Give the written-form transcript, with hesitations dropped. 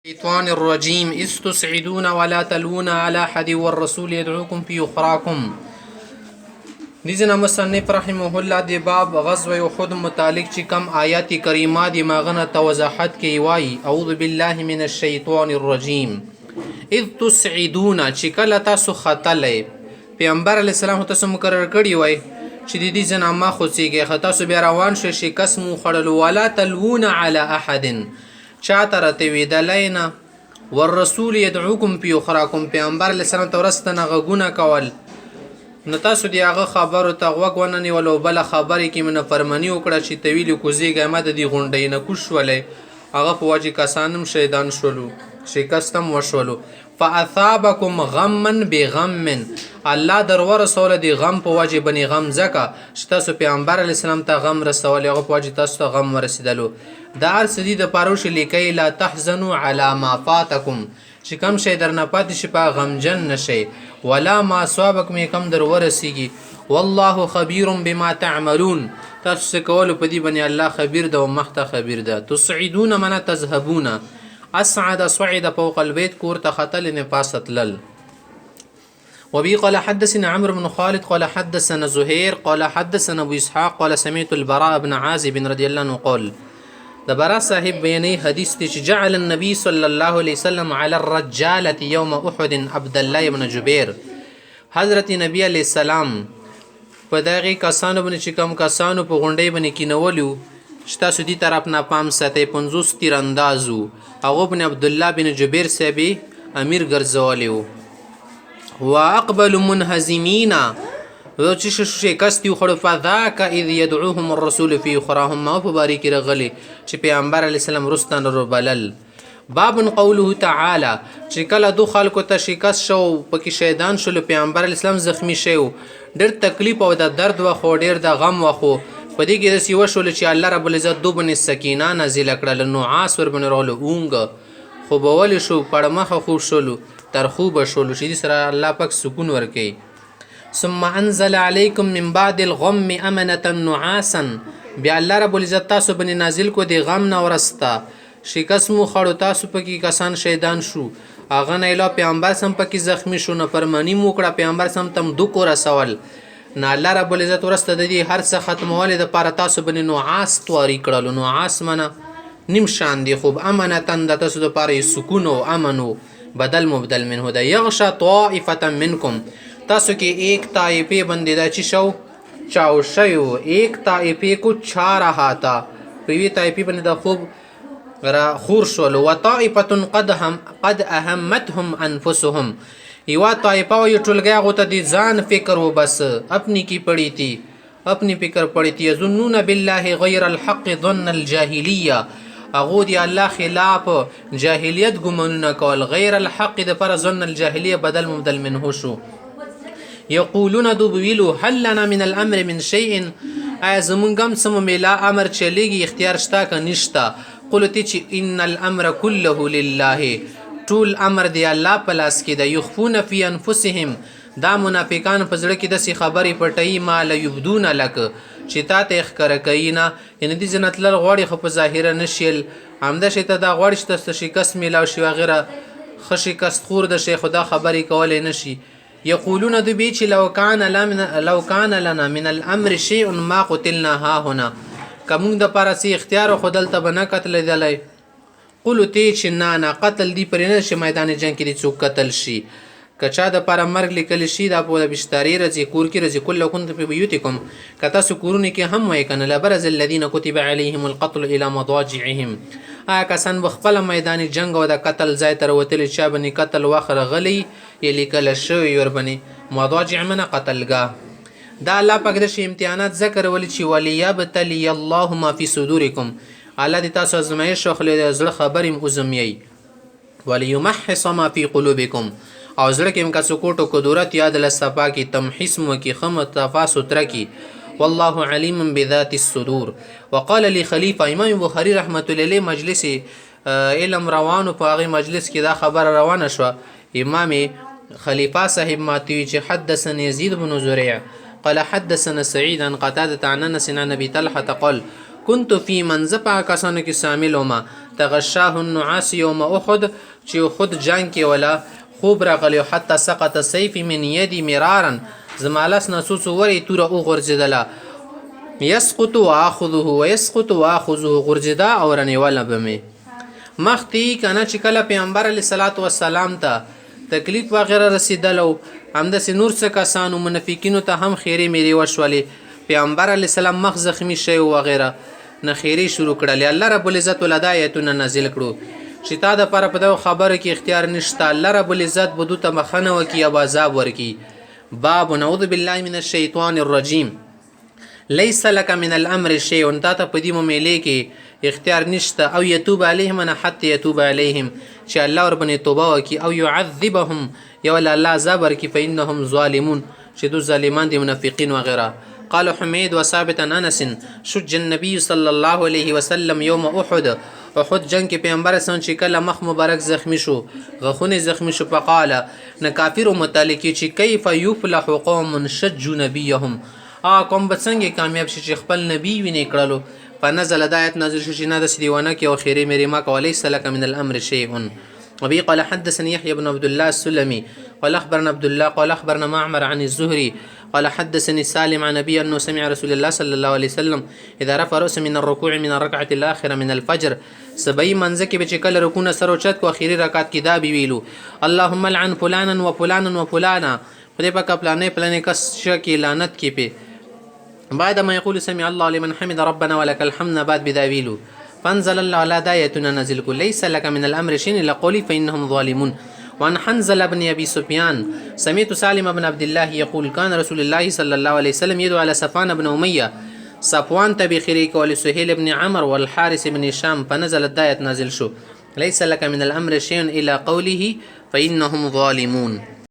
الشيطان الرجيم إذ تسعدون ولا تلون على أحد والرسول يدعوكم في أخراكم. دیزنا مصنف رحمه الله دی باب غزوه احد متعلق چې کم آیات کریمه دی ماغنه توضاحت کوي وای اعوذ بالله من الشیطان الرجیم اذ تسعدون چې کله تاسو خطلې پیغمبر علی السلام تاسو مقرر کړی وای چې د دې ځنا ما خوځيږي تاسو بیا روان شئ شکست مو خړلو ولا تلون على احد چاته راته ویدلینا والرسول يدعوكم في اخراكم پیغمبر علی السلام تورستنه غونه کول نو تاسو دی هغه خبرو ته غوږ ونه نیولو بله خبرې کې مې نافرماني وکړه چې ته ویلې کوزېږه ما د دې غونډۍ نه کوز شولی هغه په وجې کسان هم شهیدان شولو شکست هم وشولو فاثابکم غما بغم الله در ورسوله دی غم په وجې بنې غم ځکه چې تاسو پیغمبر علیه السلام ته غم رسولی هغه په وجې تاسو ته غم ورسېدلو دا هر څه دي دپاره وشي لیکئ لا تحزنوا علی ما فاتکم چې کم شی درنه پاتې شي په غمجن نشئ ولا ما اصابکم کم در ورسیږي والله خبیر بما تعملون تاسو څه کولو په دې باندې الله خبیر ده او مخته خبیر ده تسعدون من تذهبون اسعد صعد فوق البيت کور ته ختل نه پاسه تلل وبي قال حدثنا عمرو بن خالد قال حدثنا زهير قال حدثنا ابو اسحاق قال سمعت البراء بن عازب رضي الله عنه قال د برا صاحب بیانې حدیث دی چې جعل النبي صلی الله علیه وسلم علی الرجاله یوم احد عبد الله بن جبیر حضرت نبی علیه السلام په دغه کسانو باندې چې کوم کسانو په غونډۍ باندې کینولو چې تاسو دې طرف نه پام ساتئ 50 تیراندازو هغه بن عبد الله بن جبیر صاحب امیر ګرځولی و واقبل منهزمین چې شکست یو خړو فذاک اذ يدعوهم الرسول في اخراهم ما په باری کې رغلی چې پیغمبر علی السلام رستان ربلل باب قوله تعالی چې کله دو خلکو ته شکست شو پکې شهیدان شول پیغمبر علی السلام زخمی شو ډېر تکلیف او د درد و خو ډېر د غم و خو په دې کې داسې وشول چې الله رب العزت دو باندې سکینه نازله کړل نعاس ور باندې راغلو اونګ خو به ولې شو پړمخه خوب شولو تر خوبه شولو چې سره الله پاک سکون ورکوي ثم انزل عليكم من بعد الغم امنه نعاسا بیا الله رب العزت تاسو باندې نازل کو دی غم نه ورستا شکست مو خړو تاسو پکې کسان شهیدان شو اغه نه اله پیغمبر سم پکې زخمی شو نه فرمانی مو کړه پیغمبر سم تم دوکو رسول نه الله رب العزت ورسته دی هر څه ختمول د پاره تاسو باندې نعاس تواری کړلو نعاس منه نیم شان دی خوب امنه د تاسو د پاره سکون او امن بدل مبدل منه ده یغشا طائفه منکم تاسو کې ایک طائفه بندی دا چې شو چاو شیو ایک طائفه کو چھا رہا تھا پریوی طائفه بندی دا خوب را خور شول و طائفه قد اهمتهم انفسهم یوا طائفه و ټولګه غوته دي ځان فکر و بس اپنی کی پڑی تھی اپنی فکر پڑی تھی یظنون بالله غیر الحق ظن الجاهلیه اغو دی الله خلاف جاهلیت ګمنونه کول غیر الحق د پر ظن الجاهلیه بدل مبدل منه شو یقولون دو بویلو هل لنا من الامر من شيء ایا زمونږم سم میلا امر چلیږي اختیار شتا که نشتا قلت چې ان الامر كله لله ټول امر دی الله په لاس کې د یخفون فی انفسهم دا منافقان په زړه کې داسې خبرې پټوي ما لا یبدون لک چې تا ته ښکاره کوي نه یعنې دې جنت لر غواړي خو په ظاهره نشیل همدا شی ته دا غواړي چې تاسو شکست میلاو شي وغیره ښه شکست خور د شی خو دا خبرې کولی نشي یقولون دو بی چې لو کان لنا من الامر شیء ما قتلنا ها هنا کمون د پاره سي اختیار خو دلته به نه قتل دی قلو تی چې نه قتل دی پرې نه شي میدان جنګ کې دي څوک قتل شي کچا د پاره مرګ لیکل شي دا په بشتاری رځي کور کې رځي کله كنت په بیوتکم کتا سکورونه کې هم وای کنه لبرز الذين كتب عليهم القتل الى مضاجعهم کسان بخپل میدان جنگ او د قتل ځای تر وتل چا باندې قتل واخر غلی یې لیکل شوی ور باندې مضاجع من قتلګه دا الله پاک د امتحانات ذکر ولې چې وليبتلي الله ما في صدوركم الله دې تاسو ازمایش خلې د زړه خبرې مزمیي وليمحص ما في قلوبكم او زړه کې امکا سکوټو قدرت یاد لصفا کی تمحیص مو کی خمت تفاسطر کی والله علیم بذات الصدور وقال لي خلیفہ امام بخاری رحمت الله علیه مجلس علم روانو په هغه مجلس کې دا خبر روانه شو امام خلیفہ صاحب ماتوی چې حدثنا يزيد بن زريع قال حدثنا سعيد عن قتادة عن انس عن ابي طلحه قال كنت في من زپا کسانو کې شامل وما تغشاه النعاس یوم احد چې احد جنگ کې ولا خوب راغلی حتی سقط سیف من یدی مرارا زما لاس نه څو ورې توره وغورځېدله یسقط واخذه ويسقط واخذه غرجدا او رنیواله بمه مختی کنه چې کله پیغمبر علی صلوات و سلام ته تکلیف وغیرہ رسیدلو همداسې نور څه کسانو منافقینو ته هم خیری میری وشولې پیغمبر علی السلام مخ زخمی شوی وغیرہ نه خیری شروع کړل الله رب العزت ول هدایتونه نازل کړو چې تا د پر په دو خبره کې اختیار نشته الله رب العزت بدو ته مخنه وکي او عذاب ورکی باب نعوذ بالله من الشیطان الرجیم ليس لك من الامر شيء انت ته پدې مېلې کې اختیار نشته او يتوب عليهم انا حتى يتوب عليهم چې الله ور باندې توبه وکي او يعذبهم يا الله عذاب ورکي فانهم ظالمون چې دو ظالمان دي منافقين وغيرها قال حميد وثابت عن انس شج النبي صلى الله عليه وسلم يوم احد احد جنگ کې پیغمبر اسلام چې کله مخ مبارک زخمی شو غخونه زخمی شو فقال نه کافر متعلق چې کیف يفلح قوم شجوا نبيهم کوم بڅنګ کامیاب شي چې خپل نبی ویني کړلو فنزل دایت نازل شو چې نه د دیوانه کې او خیره مری ما کولی سلک من الامر شيء وبي قال حدثني يحيى بن عبد الله السلمي قال اخبرنا عبد الله قال اخبرنا معمر عن الزهري قال حدثني سالم عن ابي انه سمع رسول الله صلى الله عليه وسلم اذا رفع راسه من الركوع من الركعه الاخره من الفجر سبي منځ کې به چې کله رکوع سره اوچت کو اخیری رکعت کې دا بي ویلو اللهم لعن فلانا وفلانا وفلانا خدای پاک پلانې کس شکی لعنت کې په بعد ما يقول سمع الله لمن حمد ربنا ولك الحمد بعد بداويله فانزل الله على دايتنا نزل ليس لك من الامر شيء الا قولي فانهم ظالمون وعن حنزل بن ابي سفيان سمعت سالم بن عبد الله يقول كان رسول الله صلى الله عليه وسلم يدعو على صفوان بن اميه صفوان تبخيريك ولسهيل بن عمر والحارث بن هشام فنزل الدايه نازل شو ليس لك من الامر شيء الا قوله فانهم ظالمون